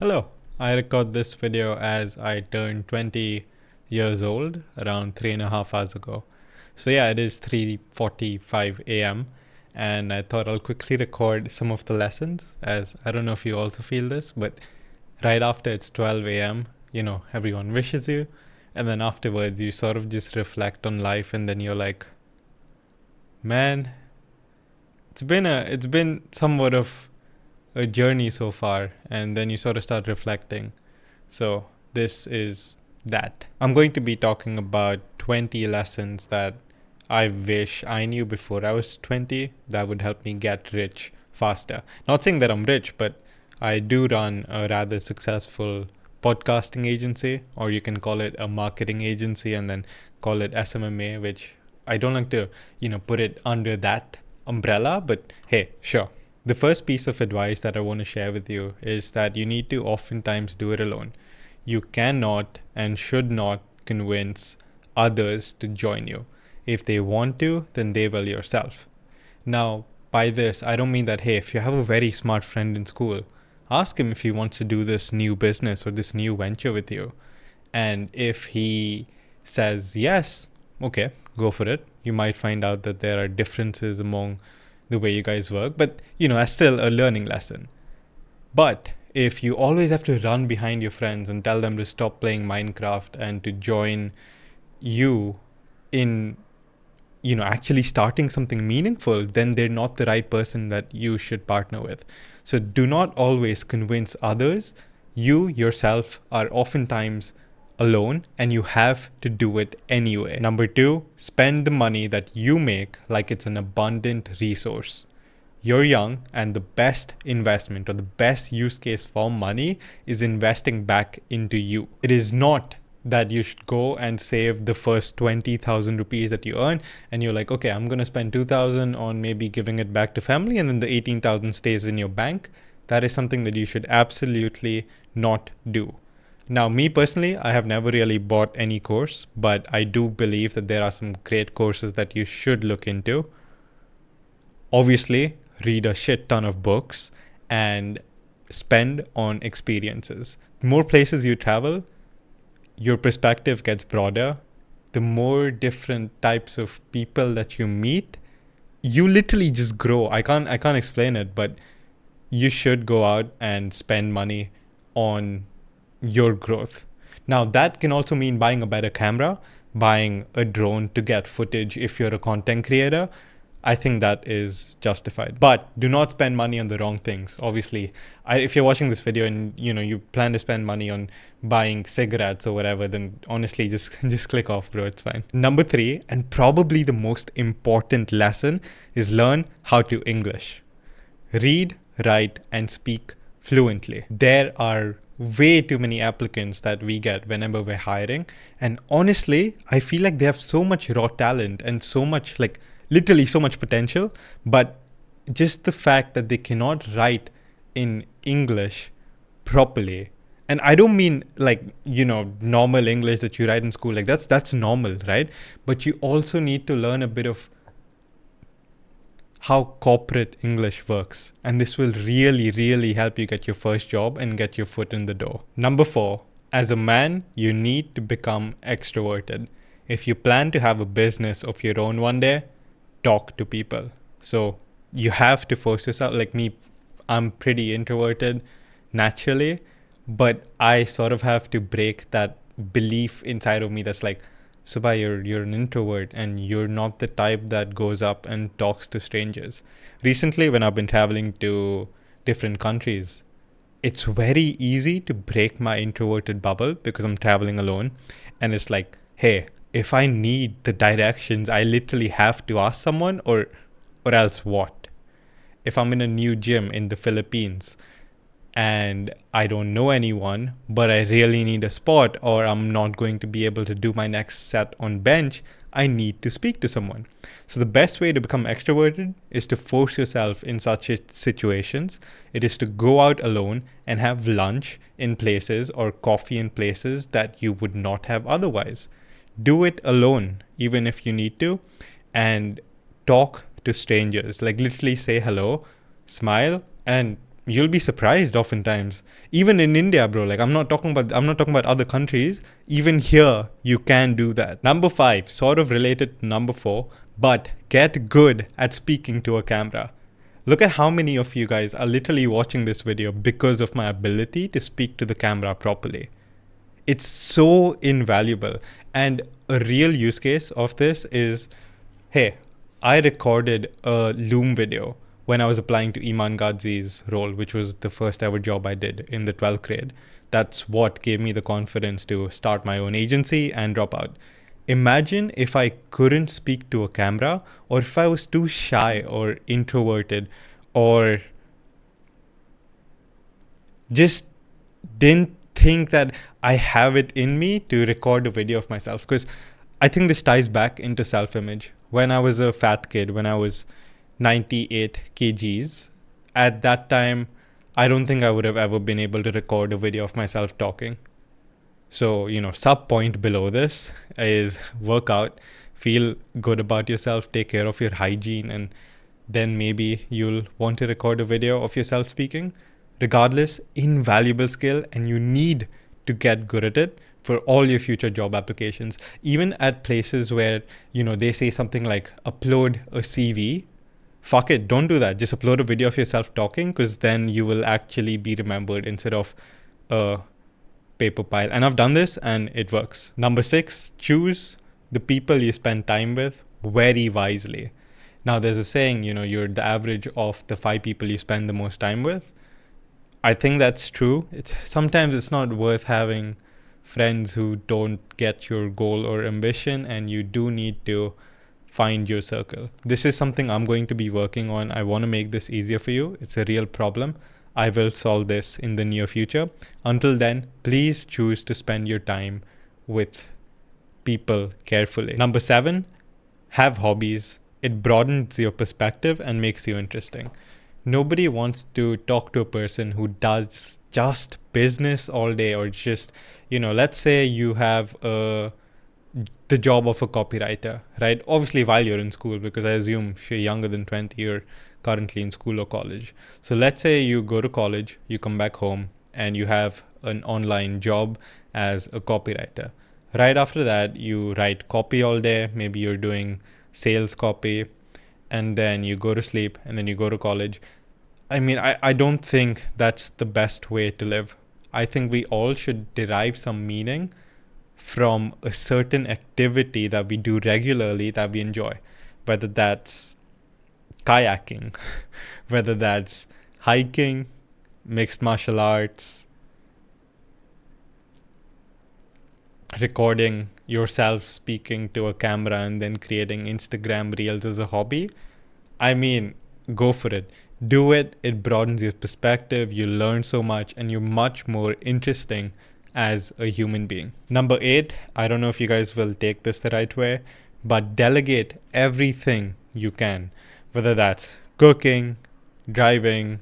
Hello, I record this video as I turned 20 years old around 3.5 hours ago. So yeah, it is 3:45 a.m. and I thought I'll quickly record some of the lessons, as I don't know if you also feel this, but right after it's 12 a.m., everyone wishes you, and then afterwards you sort of just reflect on life, and then you're like, man, it's been somewhat of a journey so far, and then you sort of start reflecting. So, this is that. I'm going to be talking about 20 lessons that I wish I knew before I was 20 that would help me get rich faster. Not saying that I'm rich, but I do run a rather successful podcasting agency, or you can call it a marketing agency and then call it SMMA, which I don't like to, put it under that umbrella, but hey, sure. The first piece of advice that I want to share with you is that you need to oftentimes do it alone. You cannot and should not convince others to join you. If they want to, then they will yourself. Now, by this, I don't mean that, hey, if you have a very smart friend in school, ask him if he wants to do this new business or this new venture with you. And if he says yes, okay, go for it. You might find out that there are differences among the way you guys work, but that's still a learning lesson. But if you always have to run behind your friends and tell them to stop playing Minecraft and to join you in actually starting something meaningful, then they're not the right person that you should partner with. So do not always convince others. You yourself are oftentimes alone and you have to do it anyway. Number two, spend the money that you make like it's an abundant resource. You're young, and the best investment or the best use case for money is investing back into you. It is not that you should go and save the first 20,000 rupees that you earn, and you're like, okay, I'm going to spend 2,000 on maybe giving it back to family, and then the 18,000 stays in your bank. That is something that you should absolutely not do. Now, me personally, I have never really bought any course, but I do believe that there are some great courses that you should look into. Obviously, read a shit ton of books and spend on experiences. The more places you travel, your perspective gets broader. The more different types of people that you meet, you literally just grow. I can't explain it, but you should go out and spend money on your growth. Now, that can also mean buying a better camera, buying a drone to get footage if you're a content creator. I think that is justified. But do not spend money on the wrong things. Obviously, if you're watching this video and you plan to spend money on buying cigarettes or whatever, then honestly, just click off, bro. It's fine. Number three, and probably the most important lesson, is learn how to English. Read, write, and speak fluently. There are way too many applicants that we get whenever we're hiring. And honestly, I feel like they have so much raw talent and so much, like, literally so much potential. But just the fact that they cannot write in English properly. And I don't mean like, normal English that you write in school. Like that's normal, right? But you also need to learn a bit of how corporate English works. And this will really, really help you get your first job and get your foot in the door. Number four, as a man, you need to become extroverted. If you plan to have a business of your own one day, talk to people. So you have to force yourself. Like me, I'm pretty introverted naturally, but I sort of have to break that belief inside of me that's like, Subha, you're an introvert and you're not the type that goes up and talks to strangers. Recently, when I've been traveling to different countries, it's very easy to break my introverted bubble because I'm traveling alone. And it's like, hey, if I need the directions, I literally have to ask someone, or else what? If I'm in a new gym in the Philippines and I don't know anyone, but I really need a spot, or I'm not going to be able to do my next set on bench, I need to speak to someone. So the best way to become extroverted is to force yourself in such situations. It is to go out alone and have lunch in places or coffee in places that you would not have otherwise. Do it alone, even if you need to, and talk to strangers. Like literally say hello, smile, and you'll be surprised oftentimes. Even in India, bro. Like I'm not talking about other countries. Even here, you can do that. Number 5, sort of related to number 4, but get good at speaking to a camera. Look at how many of you guys are literally watching this video because of my ability to speak to the camera properly. It's so invaluable. And a real use case of this is, hey, I recorded a Loom video when I was applying to Iman Ghazi's role, which was the first ever job I did in the 12th grade. That's what gave me the confidence to start my own agency and drop out. Imagine if I couldn't speak to a camera, or if I was too shy or introverted, or just didn't think that I have it in me to record a video of myself. Because I think this ties back into self-image. When I was a fat kid, when I was 98 kgs, at that time, I don't think I would have ever been able to record a video of myself talking. So, sub point below this is work out, feel good about yourself, take care of your hygiene, and then maybe you'll want to record a video of yourself speaking. Regardless, invaluable skill, and you need to get good at it for all your future job applications. Even at places where, they say something like upload a CV, fuck it, don't do that. Just upload a video of yourself talking, because then you will actually be remembered instead of a paper pile. And I've done this and it works. Number 6, choose the people you spend time with very wisely. Now, there's a saying, you're the average of the 5 people you spend the most time with. I think that's true. Sometimes it's not worth having friends who don't get your goal or ambition, and you do need to find your circle. This is something I'm going to be working on. I want to make this easier for you. It's a real problem. I will solve this in the near future. Until then, please choose to spend your time with people carefully. Number 7, have hobbies. It broadens your perspective and makes you interesting. Nobody wants to talk to a person who does just business all day, or just, let's say you have the job of a copywriter, right? Obviously, while you're in school, because I assume if you're younger than 20, you're currently in school or college. So let's say you go to college, you come back home, and you have an online job as a copywriter. Right after that, you write copy all day. Maybe you're doing sales copy, and then you go to sleep, and then you go to college. I mean, I don't think that's the best way to live. I think we all should derive some meaning from a certain activity that we do regularly that we enjoy, whether that's kayaking, whether that's hiking, mixed martial arts, recording yourself speaking to a camera and then creating Instagram reels as a hobby. I mean, go for it. Do it. It broadens your perspective. You learn so much, and you're much more interesting as a human being. Number 8, I don't know if you guys will take this the right way, but delegate everything you can, whether that's cooking, driving.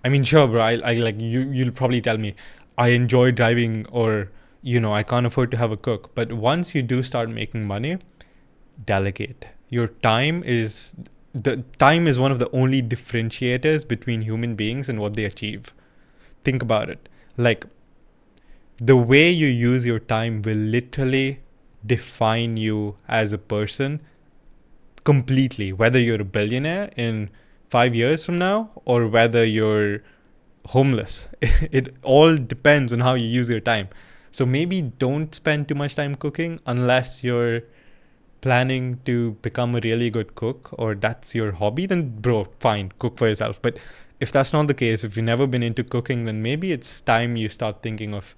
I mean, sure, bro, I like you'll probably tell me I enjoy driving, or I can't afford to have a cook. But once you do start making money, delegate. The time is one of the only differentiators between human beings and what they achieve. Think about it. Like, the way you use your time will literally define you as a person completely, whether you're a billionaire in 5 years from now, or whether you're homeless. It all depends on how you use your time. So maybe don't spend too much time cooking unless you're planning to become a really good cook, or that's your hobby. Then bro, fine, cook for yourself. But if that's not the case, if you've never been into cooking, then maybe it's time you start thinking of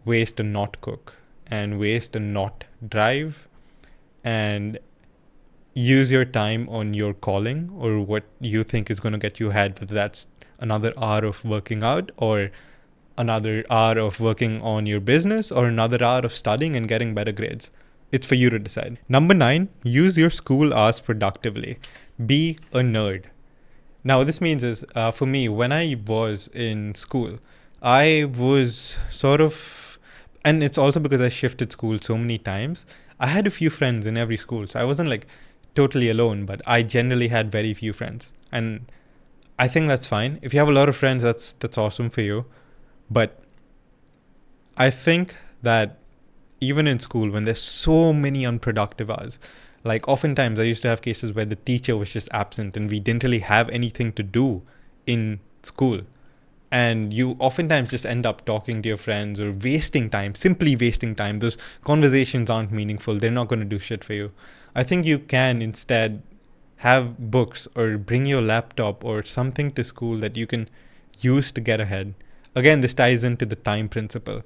ways to not cook and ways to not drive, and use your time on your calling or what you think is going to get you ahead, whether that's another hour of working out, or another hour of working on your business, or another hour of studying and getting better grades. It's for you to decide. Number 9, use your school hours productively. Be a nerd. Now, what this means is, for me, when I was in school, I was sort of, and it's also because I shifted school so many times, I had a few friends in every school. So I wasn't like totally alone, but I generally had very few friends. And I think that's fine. If you have a lot of friends, that's awesome for you. But I think that even in school, when there's so many unproductive hours, like oftentimes I used to have cases where the teacher was just absent and we didn't really have anything to do in school. And you oftentimes just end up talking to your friends or wasting time, simply wasting time. Those conversations aren't meaningful. They're not going to do shit for you. I think you can instead have books or bring your laptop or something to school that you can use to get ahead. Again, this ties into the time principle.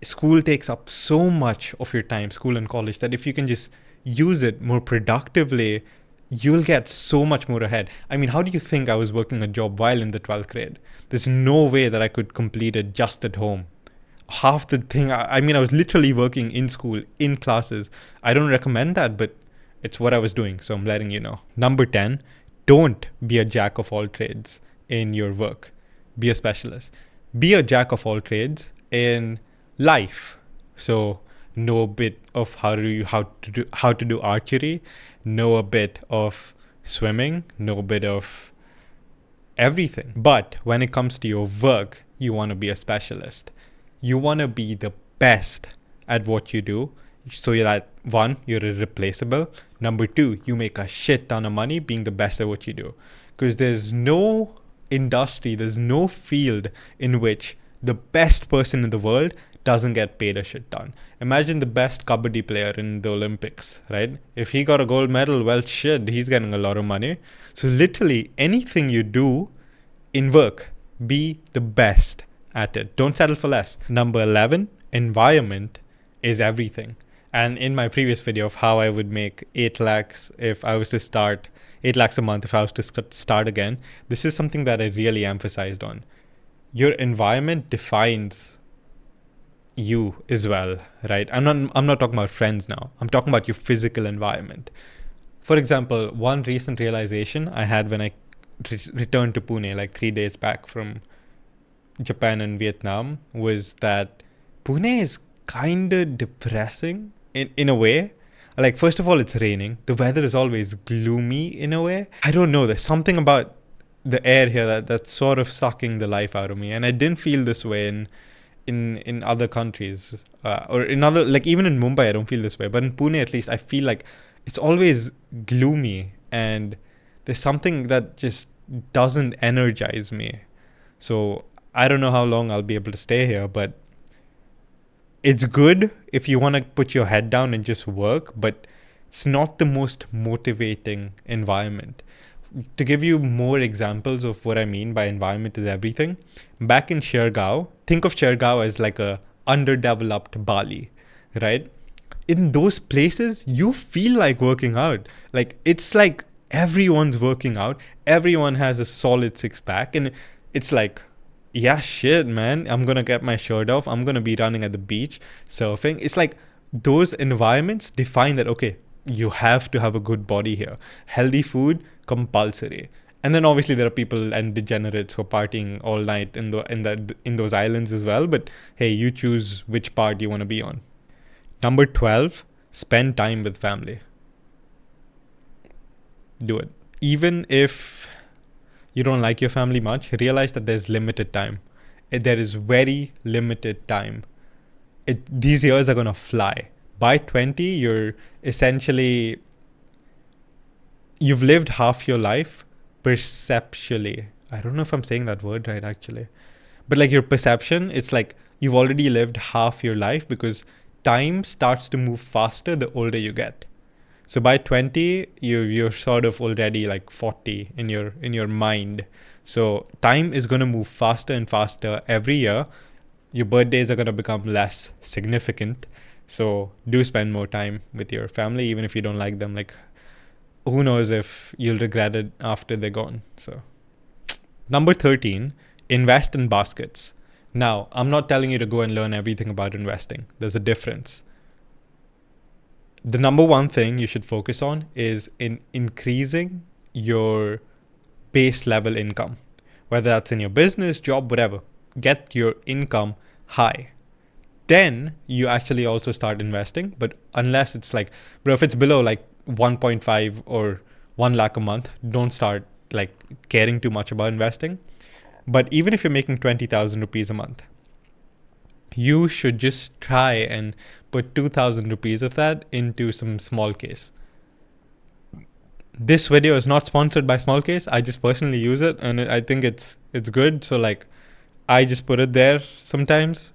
School takes up so much of your time, school and college, that if you can just use it more productively, you'll get so much more ahead. I mean, how do you think I was working a job while in the 12th grade? There's no way that I could complete it just at home. Half the thing, I mean, I was literally working in school, in classes. I don't recommend that, but it's what I was doing, so I'm letting you know. Number 10, don't be a jack of all trades in your work. Be a specialist. Be a jack of all trades in life. So know a bit of how to do archery, know a bit of swimming, know a bit of everything. But when it comes to your work, you want to be a specialist. You want to be the best at what you do. So that one, you're irreplaceable. Number two, you make a shit ton of money being the best at what you do. Because there's no industry, there's no field in which the best person in the world doesn't get paid a shit ton. Imagine the best kabaddi player in the Olympics, right? If he got a gold medal, well, shit, he's getting a lot of money. So literally anything you do in work, be the best at it. Don't settle for less. Number 11, environment is everything. And in my previous video of how I would make 8 lakhs if I was to start, 8 lakhs a month if I was to start again, this is something that I really emphasized on. Your environment defines you as well, right? I'm not talking about friends now. I'm talking about your physical environment. For example, one recent realization I had when I returned to Pune like 3 days back from Japan and Vietnam was that Pune is kind of depressing in a way. Like, first of all, it's raining. The weather is always gloomy in a way. I don't know. There's something about the air here that's sort of sucking the life out of me. And I didn't feel this way in other countries or in other, like even in Mumbai, I don't feel this way. But in Pune, at least, I feel like it's always gloomy and there's something that just doesn't energize me. So I don't know how long I'll be able to stay here, but it's good if you want to put your head down and just work, but it's not the most motivating environment. To give you more examples of what I mean by environment is everything, back in Shergao, think of Shergao as like a underdeveloped Bali, right? In those places, you feel like working out. Like, it's like everyone's working out. Everyone has a solid six pack. And it's like, yeah, shit, man, I'm going to get my shirt off. I'm going to be running at the beach, surfing. It's like those environments define that, okay, you have to have a good body here. Healthy food, compulsory. And then obviously there are people and degenerates who are partying all night in those islands as well. But hey, you choose which part you want to be on. Number 12, spend time with family. Do it. Even if you don't like your family much, realize that there's limited time. There is very limited time. These years are going to fly. By 20, you've lived half your life perceptually. I don't know if I'm saying that word right, actually. But like your perception, it's like you've already lived half your life because time starts to move faster the older you get. So by 20, you're sort of already like 40 in your mind. So time is going to move faster and faster every year. Your birthdays are going to become less significant. So do spend more time with your family, even if you don't like them. Like, who knows if you'll regret it after they're gone. So number 13, invest in baskets. Now, I'm not telling you to go and learn everything about investing. There's a difference. The number one thing you should focus on is in increasing your base level income, whether that's in your business, job, whatever. Get your income high. Then you actually also start investing. But if it's below like 1.5 or 1 lakh a month, don't start like caring too much about investing. But even if you're making 20,000 rupees a month, you should just try and put 2,000 rupees of that into some small case. This video is not sponsored by small case. I just personally use it and I think it's good. So like I just put it there sometimes.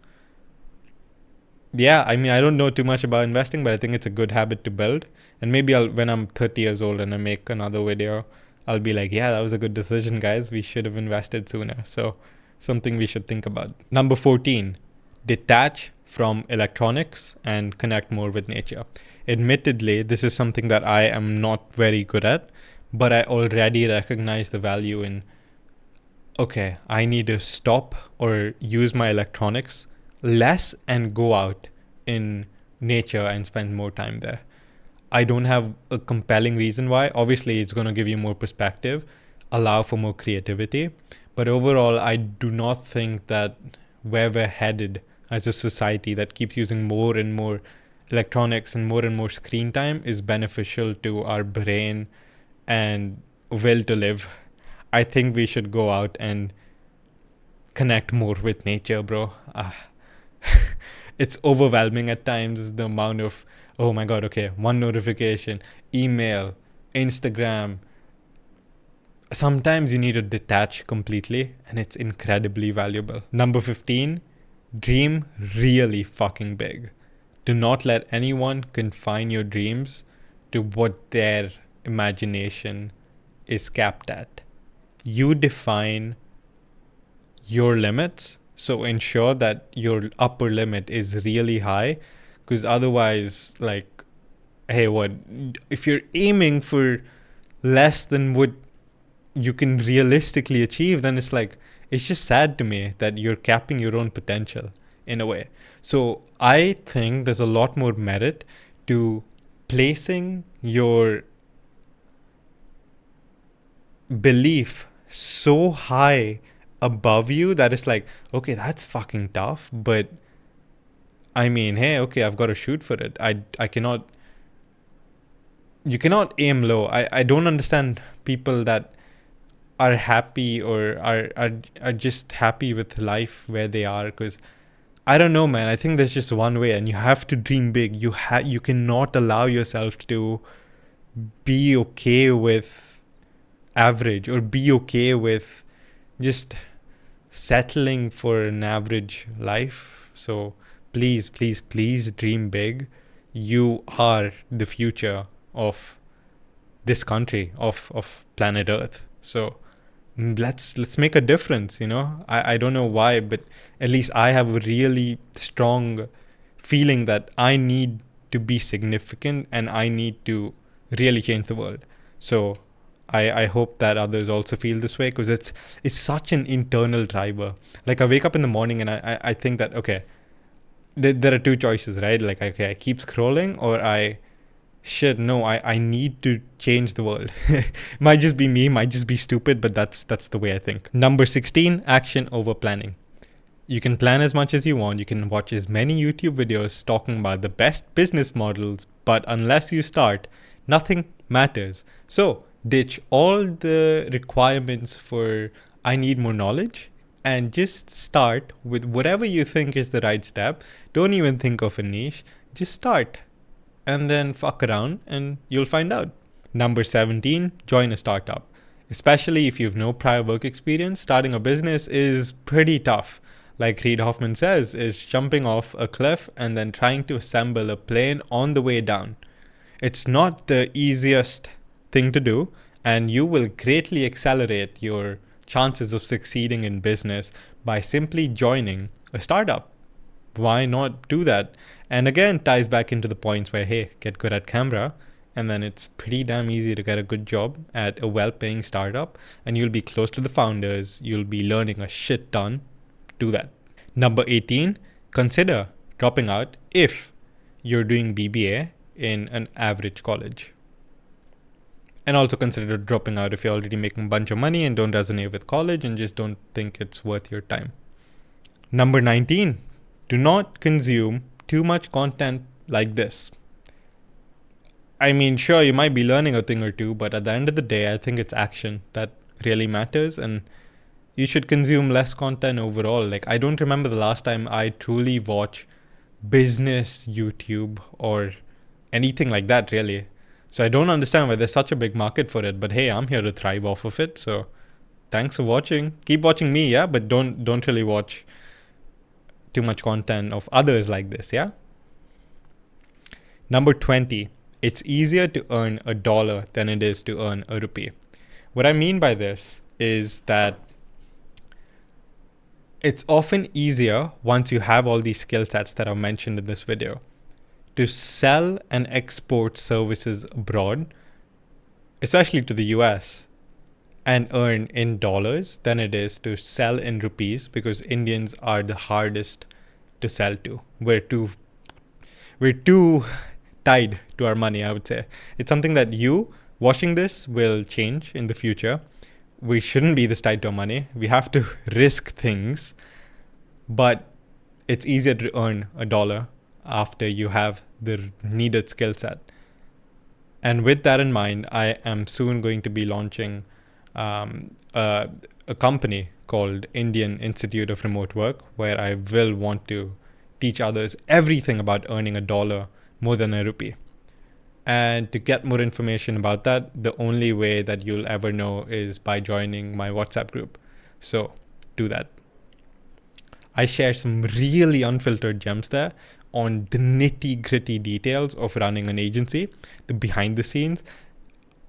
Yeah, I mean, I don't know too much about investing, but I think it's a good habit to build. And maybe when I'm 30 years old and I make another video, I'll be like, yeah, that was a good decision, guys. We should have invested sooner. So something we should think about. Number 14, detach from electronics and connect more with nature. Admittedly, this is something that I am not very good at, but I already recognize the value in, okay, I need to stop or use my electronics less and go out in nature and spend more time there. I don't have a compelling reason why. Obviously, it's going to give you more perspective, allow for more creativity. But overall, I do not think that where we're headed as a society that keeps using more and more electronics and more screen time is beneficial to our brain and will to live. I think we should go out and connect more with nature, bro. It's overwhelming at times, the amount of, oh my god, okay, one notification, email, Instagram. Sometimes you need to detach completely, and it's incredibly valuable. Number 15, dream really fucking big. Do not let anyone confine your dreams to what their imagination is capped at. You define your limits, so ensure that your upper limit is really high, because otherwise, like, hey, what if you're aiming for less than what you can realistically achieve? Then it's like, it's just sad to me that you're capping your own potential in a way. So I think there's a lot more merit to placing your belief so high above you that it's like, okay, that's fucking tough, but I mean, hey, okay, I've got to shoot for it. I cannot, you cannot aim low. I don't understand people that are happy or are just happy with life where they are, because I don't know, man. I think there's just one way, and you have to dream big. You cannot allow yourself to be okay with average or be okay with just settling for an average life. So please, please, please dream big. You are the future of this country, of planet Earth. So let's make a difference, you know. I don't know why, but at least I have a really strong feeling that I need to be significant and I need to really change the world. So I hope that others also feel this way, because it's such an internal driver. Like, I wake up in the morning and I think that, okay, there are two choices, right? Like, okay, I keep scrolling, or I need to change the world. Might just be me, might just be stupid, but that's the way I think. Number 16, action over planning. You can plan as much as you want. You can watch as many YouTube videos talking about the best business models, but unless you start, nothing matters. So ditch all the requirements for I need more knowledge and just start with whatever you think is the right step. Don't even think of a niche. Just start and then fuck around and you'll find out. Number 17, join a startup. Especially if you've no prior work experience, starting a business is pretty tough. Like Reid Hoffman says, is jumping off a cliff and then trying to assemble a plane on the way down. It's not the easiest thing to do, and you will greatly accelerate your chances of succeeding in business by simply joining a startup. Why not do that? And again, ties back into the points where, hey, get good at camera, and then it's pretty damn easy to get a good job at a well-paying startup, and you'll be close to the founders, you'll be learning a shit ton. Do that. Number 18, consider dropping out if you're doing BBA in an average college. And also consider dropping out if you're already making a bunch of money and don't resonate with college and just don't think it's worth your time. Number 19, do not consume too much content like this. I mean, sure, you might be learning a thing or two, but at the end of the day, I think it's action that really matters, and you should consume less content overall. Like, I don't remember the last time I truly watch business YouTube or anything like that, really. So I don't understand why there's such a big market for it. But hey, I'm here to thrive off of it. So thanks for watching. Keep watching me, yeah, but don't really watch too much content of others like this, yeah? Number 20. It's easier to earn $1 than it is to earn a rupee. What I mean by this is that it's often easier, once you have all these skill sets that I've mentioned in this video, to sell and export services abroad, especially to the US, and earn in dollars than it is to sell in rupees, because Indians are the hardest to sell to. We're too tied to our money, I would say. It's something that you watching this will change in the future. We shouldn't be this tied to our money. We have to risk things, but it's easier to earn $1 after you have the needed skill set. And with that in mind, I am soon going to be launching a company called Indian Institute of Remote Work, where I will want to teach others everything about earning $1 more than a rupee. And to get more information about that, the only way that you'll ever know is by joining my WhatsApp group. So do that. I share some really unfiltered gems there on the nitty gritty details of running an agency, the behind the scenes,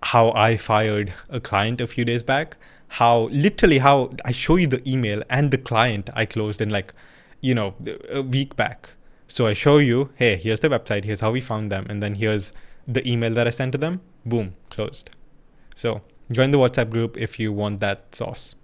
how I fired a client a few days back, how I show you the email and the client I closed in a week back. So I show you, hey, here's the website, here's how we found them, and then here's the email that I sent to them, boom, closed. So join the WhatsApp group if you want that sauce.